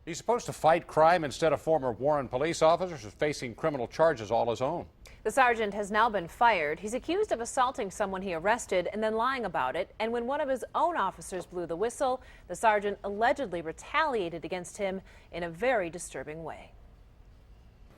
He's supposed to fight crime instead of former Warren police officers is facing criminal charges all his own. The sergeant has now been fired. He's accused of assaulting someone he arrested and then lying about it. And when one of his own officers blew the whistle, the sergeant allegedly retaliated against him in a very disturbing way.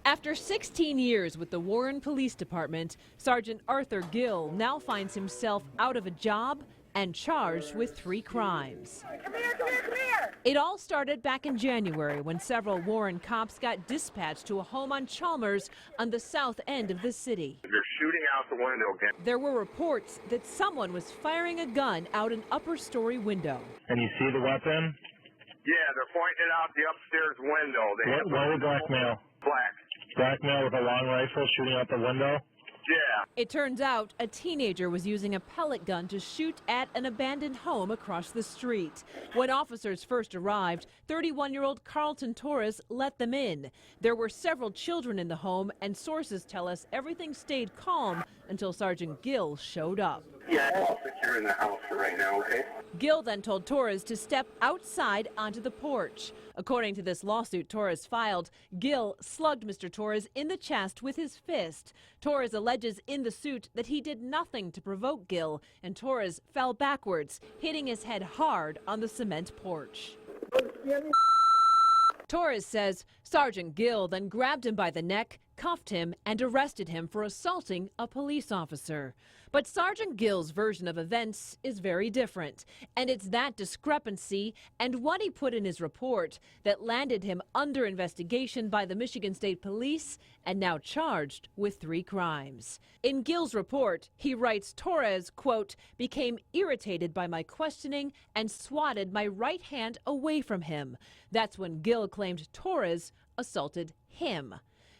After 16 years with the Warren Police Department, Sergeant Arthur Gill now finds himself out of a job and charged with 3 crimes. Come here. It all started back in January when several Warren cops got dispatched to a home on Chalmers on the south end of the city. You're shooting out the window again. There were reports that someone was firing a gun out an upper story window. And you see the weapon? Yeah, they're pointing it out the upstairs window. What was blackmail? Black. Blackmail with a long rifle shooting out the window? Yeah. It turns out a teenager was using a pellet gun to shoot at an abandoned home across the street. When officers first arrived, 31-year-old Carlton Torres let them in. There were several children in the home, and sources tell us everything stayed calm until Sergeant Gill showed up. Yeah, I'll secure in the house for right now, okay? Gill then told Torres to step outside onto the porch. According to this lawsuit Torres filed, Gill slugged Mr. Torres in the chest with his fist. Torres alleges in the suit that he did nothing to provoke Gill, and Torres fell backwards, hitting his head hard on the cement porch. Torres says Sergeant Gill then grabbed him by the neck, cuffed him, and arrested him for assaulting a police officer. But Sergeant Gill's version of events is very different, and it's that discrepancy and what he put in his report that landed him under investigation by the Michigan State Police and now charged with 3 crimes. In Gill's report, he writes Torres, quote, became irritated by my questioning and swatted my right hand away from him. That's when Gill claimed Torres assaulted him.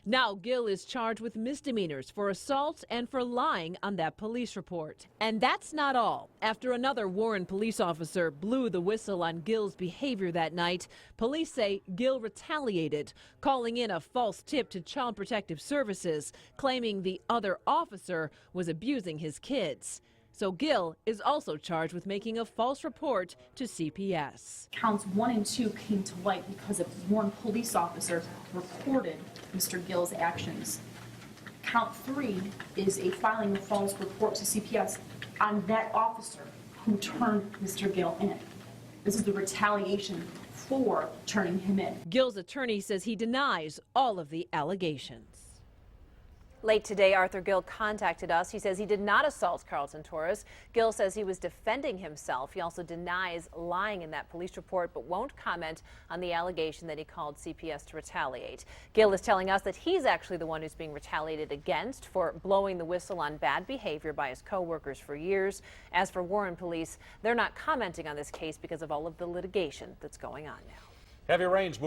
Now Gill is charged with misdemeanors for assault and for lying on that police report. And that's not all. After another Warren police officer blew the whistle on Gill's behavior that night, police say Gill retaliated, calling in a false tip to Child Protective Services, claiming the other officer was abusing his kids. So Gill is also charged with making a false report to CPS. Counts 1 and 2 came to light because a Warren police officer reported Mr. Gill's actions. Count 3 is a filing a false report to CPS on that officer who turned Mr. Gill in. This is the retaliation for turning him in. Gill's attorney says he denies all of the allegations. Late today, Arthur Gill contacted us. He says he did not assault Carlton Torres. Gill says he was defending himself. He also denies lying in that police report, but won't comment on the allegation that he called CPS to retaliate. Gill is telling us that he's actually the one who's being retaliated against for blowing the whistle on bad behavior by his co-workers for years. As for Warren Police, they're not commenting on this case because of all of the litigation that's going on now. Heavy rains moving